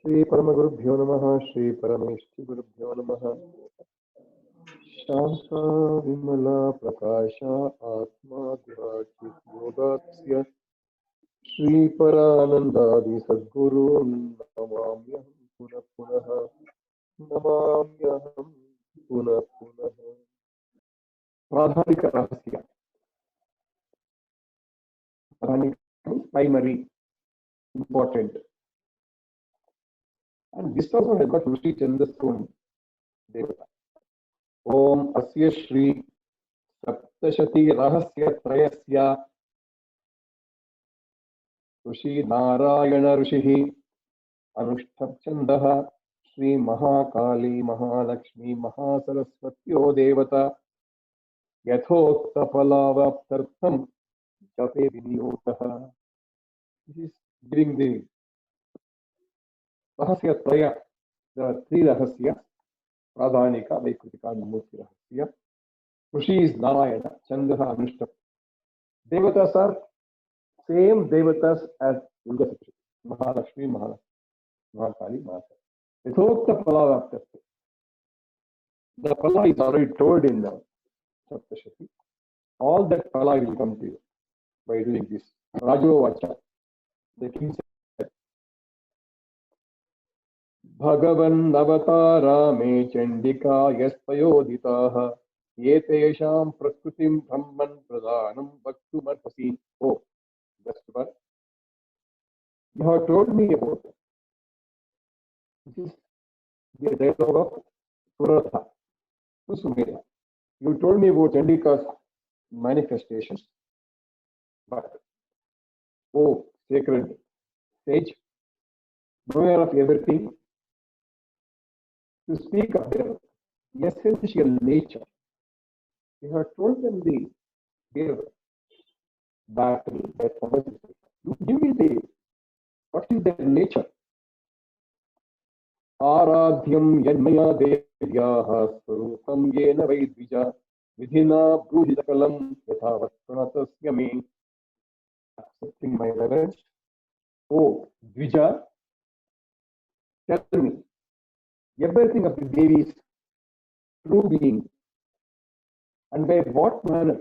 श्री परमगुरुभ्यो नमः। श्री परमेष्ठिगुरुभ्यो नमः। शांता विमला प्रकाशा आत्मा योगास्य श्री परानंदादि सद्गुरून् नमाम्यहं पुनः पुनः। नमाम्यहं पुनः पुनः। प्राधानिक रहस्य, primary, important, and this also has got Rushi Chandrasun Devata. Om Asya Shri Saptashati Rahasya Trayasya Rushi Narayana Rushihi Anushthap Chandaha Shri Mahakali Mahalakshmi Mahasaraswatyo Devata Yathokta Palavaptartham Jape Vinyogaha. This is giving the Rahasya Traya. There are three Rahasya: Pradhanika, Vaikritika, and Murti Rahasya. Rushi is Narayana, Chandraha, Anushthap. Devatas are same Devatas as Durga Saptashati, Mahalakshmi, Mahakali, Mahasaraswati. Yathokta Palavaptartham. The Pala is already told in the Saptashati. All that Pala will come to you by doing this. Rajovacha, the king said, Bhagavan Avatara me Chandika Yaspayoditaha Yetesham Prakrutim Brahman Pradhanam Bhaktumarpasi. Oh, just one. You have told me about it. This is the dialogue of Puratha to Sumedha. You told me about Chandika's manifestations. But, oh, sacred sage, knower of everything, to speak of their essential nature, you have told them their battle, their promises. You give me what is their nature? Aradhyam yanmaya devyaha swarupam yena vaidvija vidhina brujitakalam yathavat pranatasya me. Accepting my reverence. Oh, Dvija, tell me everything of the Devi's true being, and by what manner,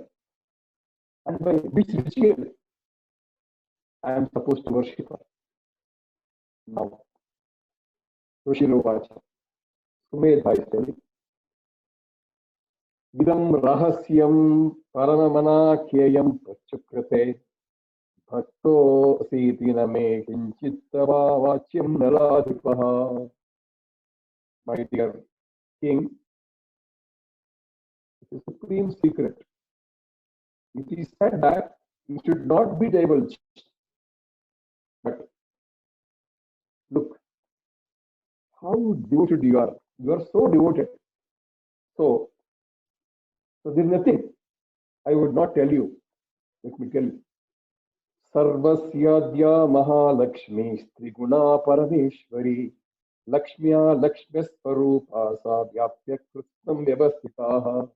and by which ritual I am supposed to worship her. Now, Rushilovacha, Sumedha is telling, Vidam rahasyam paramamana kyayam prachukrate bhakto siti name kinchittava vachyam naladhipaha. My dear king, it is a supreme secret. It is said that you should not be divulged. But look, how devoted you are. You are so devoted. So there is nothing I would not tell you. Let me tell you. Sarvasyadya Mahalakshmi Striguna Parameshwari Lakshmiya Lakshmiswarupa Sa Vyapya Krishnam Vyavastitaha.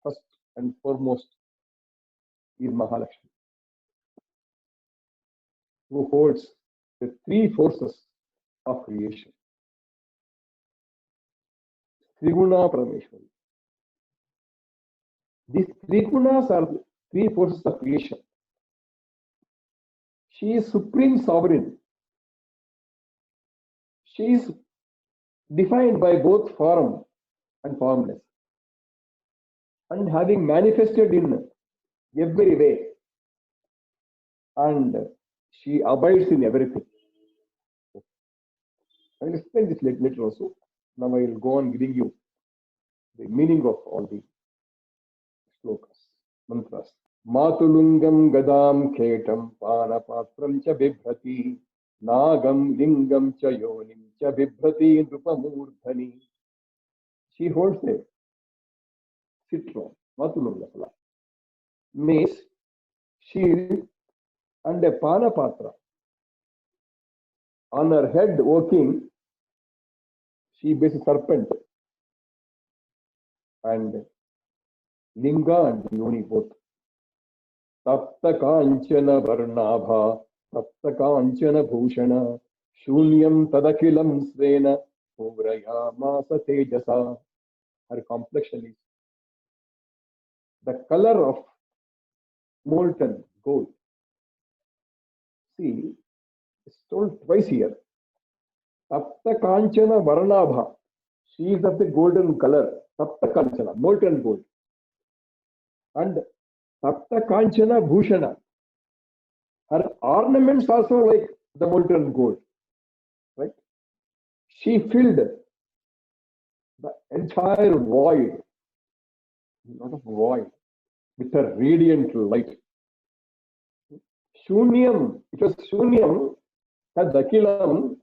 First and foremost is Mahalakshmi, who holds the three forces of creation. Triguna Parameshwari. These three gunas are the three forces of creation. She is supreme sovereign. She is defined by both form and formless, and having manifested in every way, and she abides in everything. I will explain this later also. Now I will go on giving you the meaning of all the slokas, mantras. Matulungam gadam ketam panapatram cha bibhrati nagam lingam cha yonim cha bibhrati nrupamurdhani. She holds a citron, Matulunga phala, mace, shield, and a panapatra. On her head, O king, she bears a serpent, and linga and yoni both. Tapta kanchana varnabha, tapta kanchana bhushana, Shunyam tadakilam svena Purayamasa tejasa. Her complexion is the color of molten gold. See, it's told twice here. Tapta Kanchana Varnabha. She is of the golden color. Tapta Kanchana, molten gold. And Tapta Kanchana Bhushana. Her ornaments also like the molten gold. Right? She filled the entire void, not a void, with a radiant light. Shunyam, it was Shunyam, Tadakilam,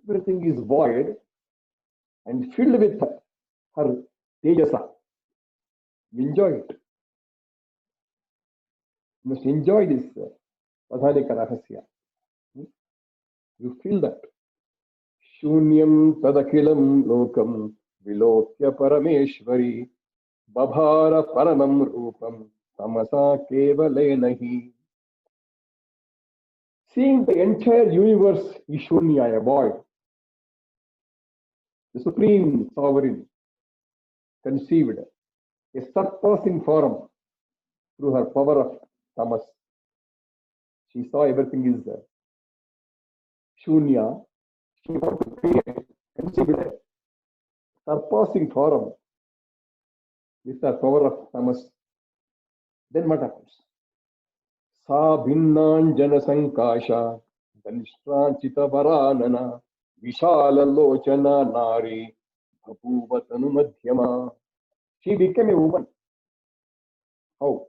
everything is void and filled with her Tejasa. Enjoy it. You must enjoy this Padhanika Rahasya. You feel that. Shunyam Tadakilam Lokam Vilokya Parameshwari Babhara Paramam Rupam Tamasa Kevalenahi. Seeing the entire universe is Shunya, a void. The Supreme Sovereign conceived a surpassing form through her power of tamas. She saw everything is Shunya. She wanted to create, conceived a surpassing form with the power of tamas. Then what happens? Sa Bhinnanjana Sankasha Danishranchita Varanana Vishala Lochana Nari Bhabuvatanu Madhyama. She became a woman. How?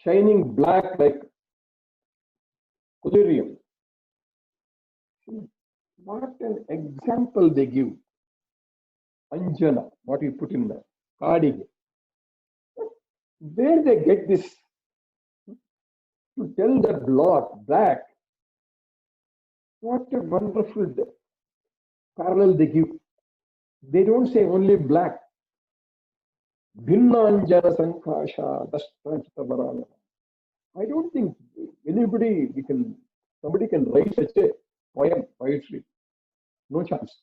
Shining black like collyrium. What an example they give. Anjana, what you put in the Kadige. Where they get this to tell the black, what a wonderful parallel they give. They don't say only black. Bhinnanjana Sankasha, Dashtanchita Varana. I don't think somebody can write such a poem, poetry. No chance.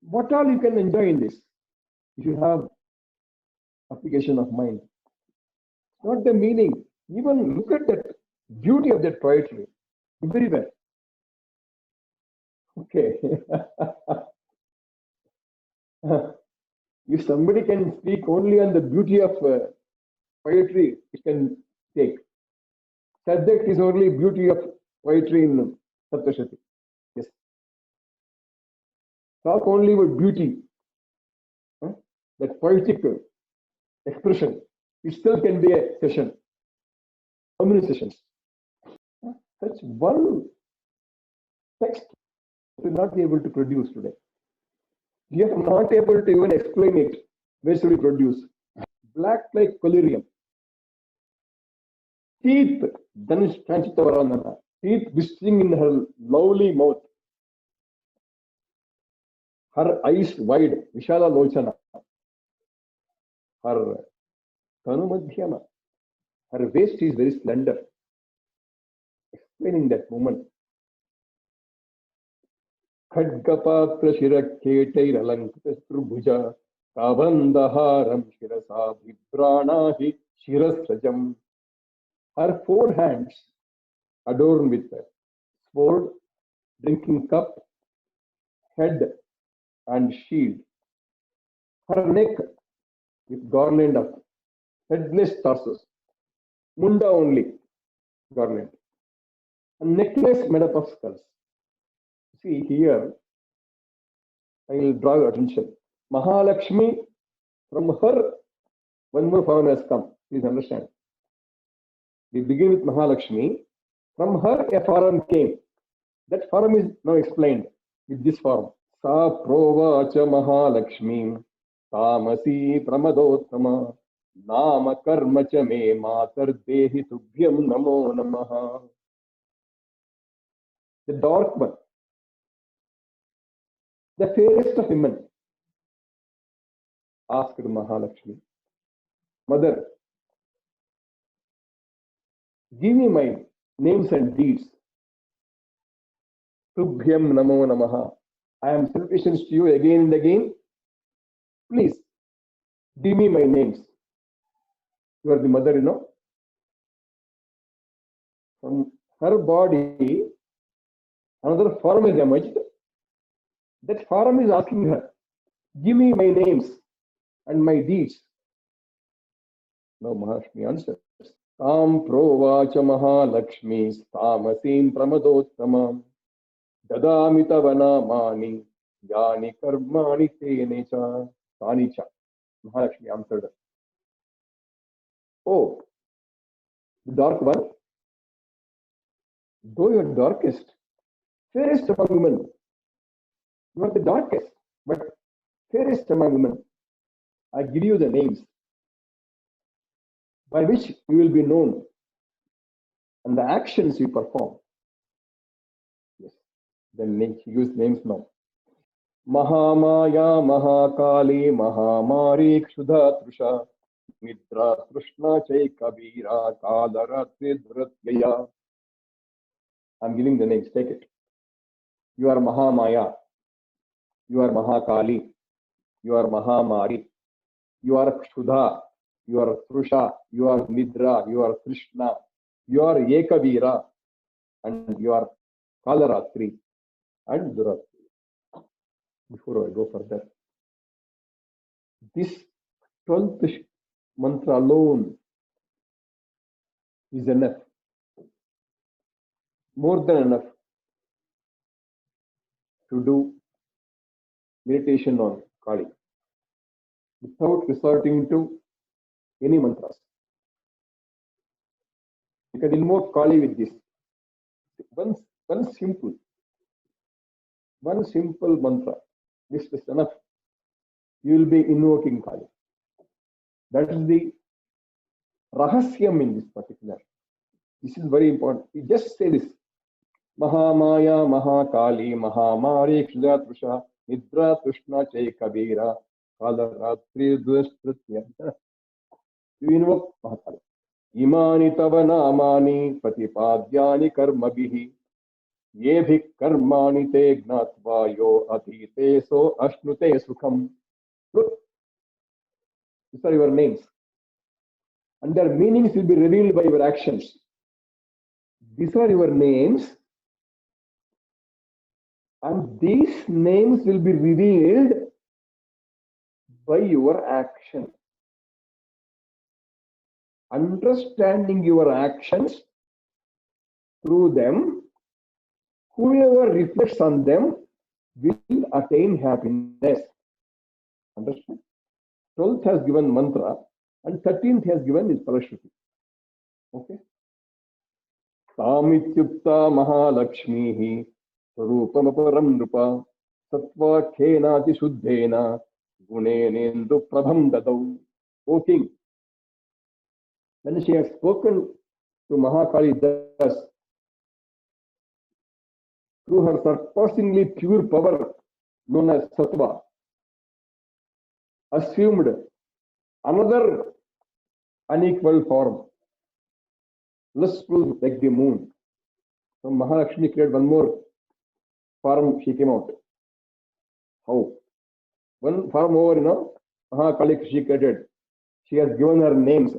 What all you can enjoy in this? If you have application of mind. Not the meaning. Even look at that beauty of that poetry. Very well. Okay. If somebody can speak only on the beauty of poetry, it can take. Subject is only beauty of poetry in Saptashati. Yes. Talk only about beauty. That poetic expression. It still can be a session. How many sessions? Such one text we will not be able to produce today. We are not able to even explain it. Where should we produce? Black like collyrium. Teeth, Danish Tranchitavarana. Teeth glistening in her lovely mouth. Her eyes wide, Vishala Lochana. Her Tanumadhyama. Her waist is very slender. Explaining that woman. Khadgapatra Shiraketairalankita Trubhuja Kavandaharam Shirasa Vibranahi Shirasrajam. Her four hands adorned with sword, drinking cup, head and shield. Her neck with garland of headless torsos. Munda only garland. A necklace made up of skulls. See here, I will draw your attention. Mahalakshmi, from her, one more form has come. Please understand. We begin with Mahalakshmi. From her, a form came. That form is now explained with this form. Sa provacha Mahalakshmi, tamasi pramadottama, nama karma cha me matar dehi tubhyam namo namaha. The dark one, the fairest of women, asked Mahalakshmi, Mother, give me my names and deeds. Tubhyam namo namaha. I am self-sufficient to you again and again. Please give me my names. You are the mother, you know. From her body, another form is emerged. That form is asking her, give me my names and my deeds. Now Mahalakshmi answers. Tam provacha Mahalakshmi tamasim pramadottamam dadami tava namani yani karmani tene cha tani cha. Mahalakshmi answered, oh, the dark one, though you are darkest, fairest among women, you are the darkest, but fairest among women. I give you the names by which you will be known and the actions you perform. Yes, then he used names now. Mahamaya, Mahakali, Mahamari, Kshudha, Trusha, Mitra, Trishna, Chay, Kabira, Kalaratri, Dhuratyaya. I'm giving the names, take it. You are Mahamaya, you are Mahakali, you are Mahamari, you are Kshudha, you are Trusha, you are Nidra, you are Trishna, you are Ekavira, and you are Kalaratri and Dhuratri. Before I go further, this 12th mantra alone is enough, more than enough, to do meditation on Kali without resorting to any mantras. You can invoke Kali with this. One simple mantra. This is enough. You will be invoking Kali. That is the rahasyam in this particular. This is very important. You just say this. Mahamaya, Mahakali, Mahamari, Kshatrusha, Nidra, Tushna, Chay, Kabira, Kalaratri, Dvastritya. You invoke Mahakali. Imani tava namani patipadyani karmabhihi yebhi karmani te gnatva yo atite so ashnute sukham. Look, these are your names. And their meanings will be revealed by your actions. These are your names. And these names will be revealed by your action. Understanding your actions through them, whoever reflects on them will attain happiness. Understand? 12th has given mantra and 13th has given his Parashruti. Okay? Tamityukta Mahalakshmihi Sarupamaparam Rupa Sattva Khenati Shuddhena Gunenendu Prabham Dadau. O King, when she has spoken to Mahakali thus, through her surpassingly pure power known as Sattva, assumed another unequal form, lustful like the moon. So Mahalakshmi created one more form, she came out. How? One form over, Mahakali she created. She has given her names.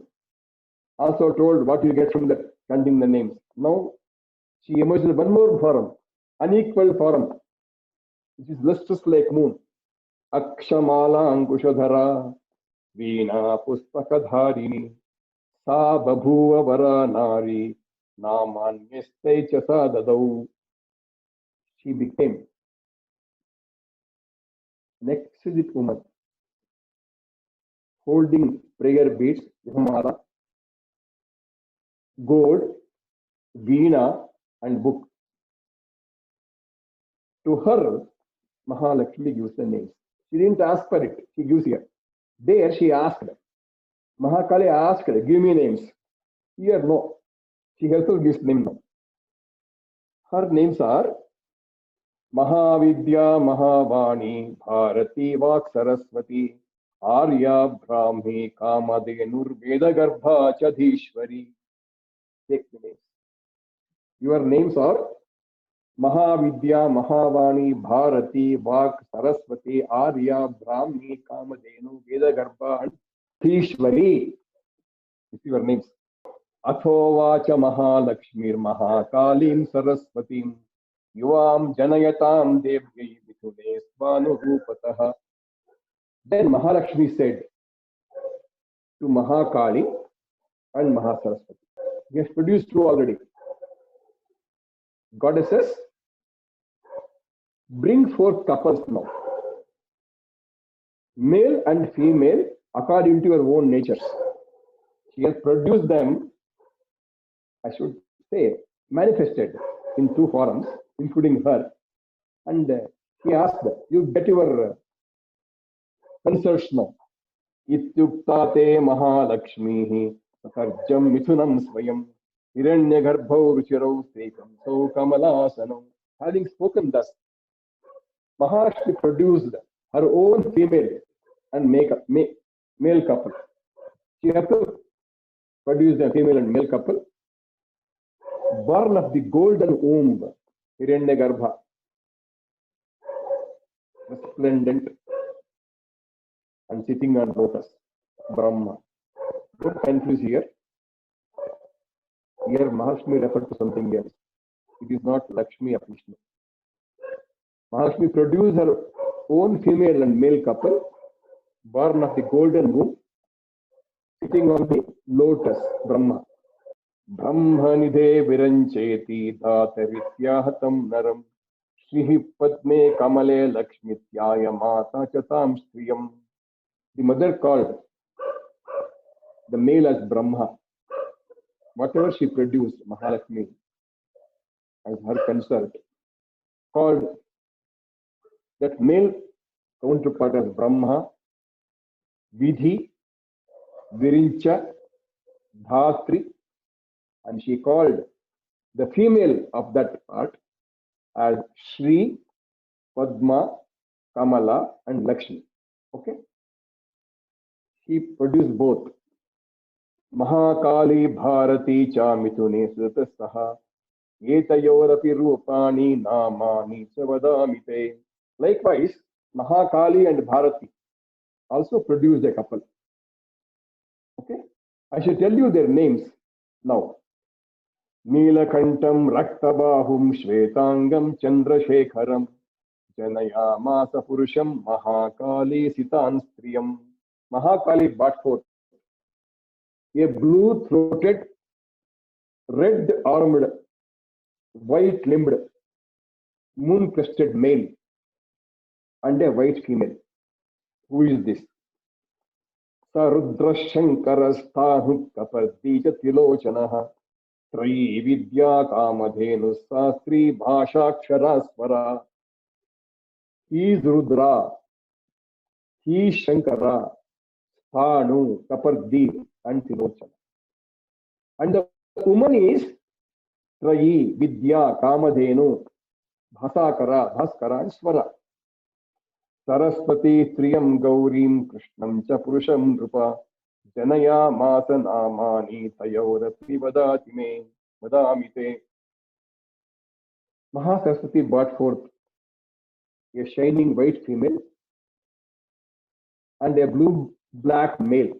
Also told what you get from that, counting the names. Now she emerged with one more form, unequal form, which is lustrous like moon. Akshamala Ankushadhara Veena Pustakadharini Sa Babhuva Vara Nari Namanyeste Chasa Dadau. She became an exquisite woman, holding prayer beads, Yamala, gold, veena, and book. To her, Mahalakshmi gives the names. She didn't ask for it, she gives here. There she asked. Mahakali asked, give me names. Here, no. She herself gives names now. Her names are Mahavidya, Mahavani, Bharati, Vak Saraswati, Arya, Brahmi, Kamadhenur, Vedagarbha, Chadhishwari. Take the names. Your names are Mahavidya, Mahavani, Bharati, Vak, Saraswati, Arya, Brahmi, Kamadhenu, Vedagarbha, and Ishwari. These are your names. Athovacha Mahalakshmir Mahakalim Saraswatim Yuvam Janayatam Devyai Vithune Svanurupataha. Then Mahalakshmi said to Mahakali and Mahasaraswati, he has produced two already. Goddesses, bring forth couples now, male and female according to your own natures. She has produced them, I should say, manifested in two forms, including her. And he asked, you get your concerts now. Ityuktate Mahalakshmi Sakarjam Mithunam Swayam Hiranyagarbhau Ruchirau Srekam So Kamalasanam. Having spoken thus, Mahalakshmi produced her own female and male couple. She had to produce a female and male couple, born of the golden womb, Hiranyagarbha, resplendent and sitting on lotus, Brahma. Don't confuse here. Here Mahalakshmi referred to something else. It is not Lakshmi of Vishnu. Mahalakshmi produced her own female and male couple, born of the golden womb, sitting on the lotus, Brahma. Brahmanidhe virancheti datarityahatam naram Shrihi Padme Kamale Lakshmityaya Mata Chatam Striyam. The mother called the male as Brahma. Whatever she produced, Mahalakshmi, as her consort, called that male counterpart as Brahma, Vidhi, Virincha, Dhatri, and she called the female of that part as Shri, Padma, Kamala, and Lakshmi. Okay? She produced both. Mahakali Bharati cha Mithune Sutasaha Etayorapi Rupani Namani Savadamite. Likewise, Mahakali and Bharati also produced a couple. Okay? I shall tell you their names now. Neelakantam Raktabahum Shvetangam Chandrashekharam Janayamasa Purusham Mahakali Sitan Striyam. Mahakali brought forth a blue-throated, red-armed, white-limbed, moon-crested male and a white female. Who is this? Sarudra Shankarasthahu Kapardija Tilochanaha Tri Vidya Kamadhenu Sastri Bhashakshara. He is Rudra. He is Shankara. Sthanu, Kapardi, and Tilochana. And the woman is Trayi, Vidya, Kamadhenu, Bhaskara, and Swara. Saraswati, Striyam, Gaurim, Krishnam, cha Purusham, Rupa, Janaya, Masa, Namani, Tayorapi, Vadamite. Mahasaraswati brought forth a shining white female and a blue-black male.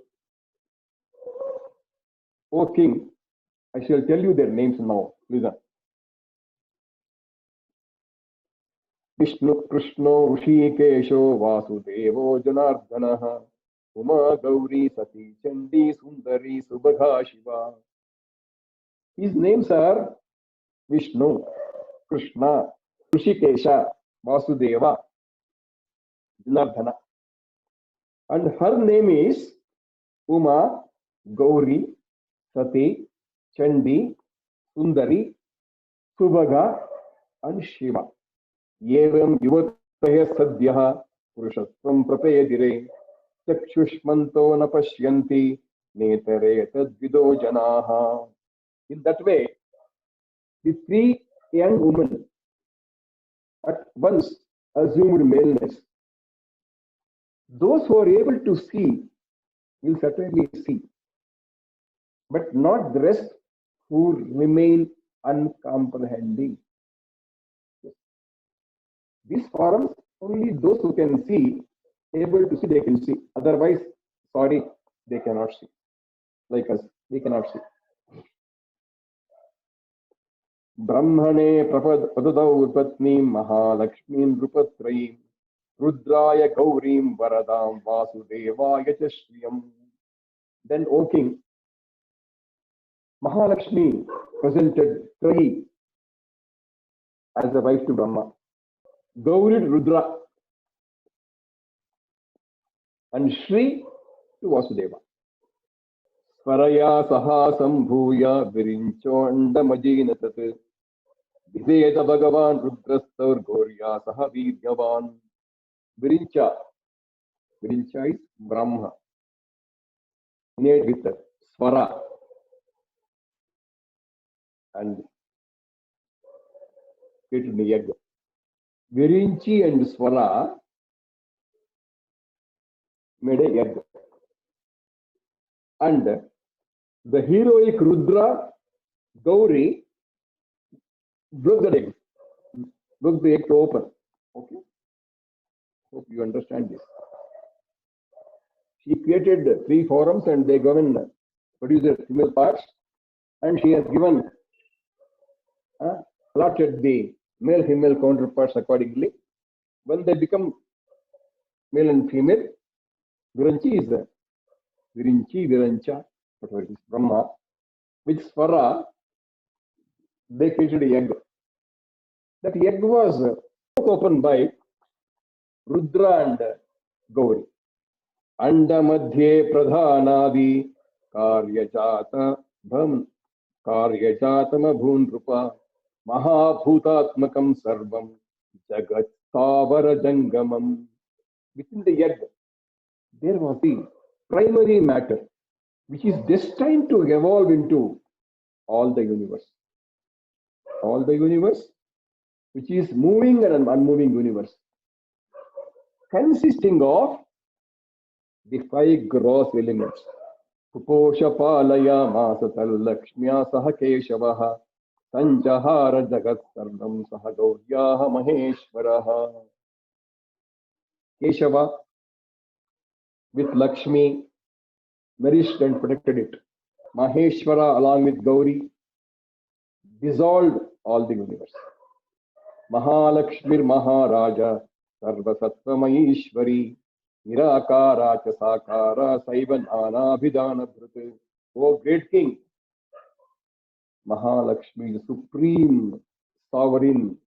O king, I shall tell you their names now. Listen. Vishnu Krishno Rishikesho Vasudevo Janardhanaha Uma Gauri Sati Chandi Sundari Subhagha Shiva. His names are Vishnu, Krishna, Rishikesha, Vasudeva, Janardhana. And her name is Uma, Gauri, Sati, Chandi, Sundari, Subhaga, and Shiva. Yevam yuvataya sadhyaha purushastvam prapayadire chakshushmanto na pashyanti netare tadvido janaha. In that way, the three young women at once assumed maleness. Those who are able to see will certainly see, but not the rest who remain uncomprehending. These forums, only those who can see, able to see, they can see. Otherwise, sorry, they cannot see. Like us, they cannot see. ब्रह्मणे प्रददौ पत्नीं महालक्ष्मीं नृपत्रयीं रुद्राय गौरीं वरदां वासुदेवाय च श्रियम्. Then, O king, Mahalakshmi presented Trahi as a wife to Brahma, Gauri to Rudra, and Shri to Vasudeva. Swaraya saha sambhuya virinchondamajina tat Viveta Bhagavan Rudrastar Gorya Saha Viryavan. Virincha. Virincha is Brahma. Made with the Swara and created the Yagya. Virinchi and Swara made a Yagya. And the heroic Rudra, Gauri, broke the egg. Broke the egg to open. Okay? Hope you understand this. She created 3 forums and they produced their female parts, and she has given allotted the male female counterparts accordingly. When they become male and female, Viranchi is Virinchi, Virancha, whatever it is, Brahma, which Swara, they created a egg. That egg was opened by Rudra and Gauri. Anda madhye pradhanadi karyajata bhun rupa mahabhutatmakam sarvam jagat tavara jangamam. Within the egg, there was the primary matter, which is destined to evolve into all the universe. All the universe, which is moving and unmoving universe, consisting of the 5 gross elements. Puposha palaya masatal lakshmya saha keshavaha sanjahara jagat sarvam saha gauryaha maheshwaraha. Keshava with Lakshmi nourished and protected it. Maheshwara along with Gauri dissolved all the universe. Mahalakshmir Maharaja Sarva Sattva Ishwari Nirakara Chasakara Saivan Anabhidana Bhrut. O great king, Mahalakshmi, the supreme sovereign,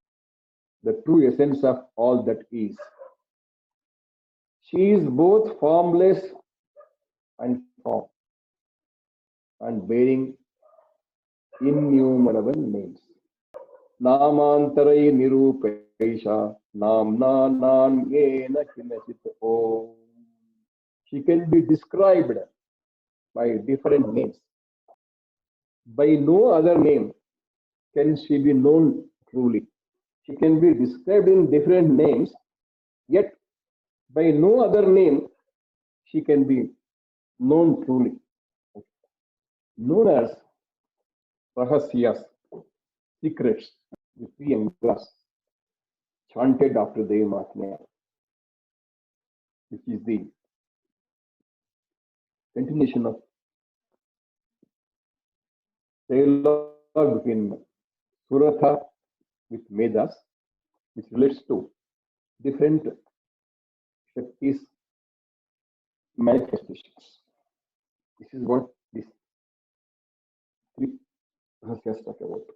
the true essence of all that is. She is both formless and form, and bearing innumerable names. Namantarai Nirupaisha Namna Nanyena Kinachit Om. She can be described by different names. By no other name can she be known truly. She can be described in different names, yet by no other name she can be known truly. Known as Rahasyas, secrets, the 3 Anglas, chanted after the Mahatmya, which is the continuation of dialogue between Suratha with Medas, which relates to different Shakti's manifestations. This is what these 3 Rahasyas talk about.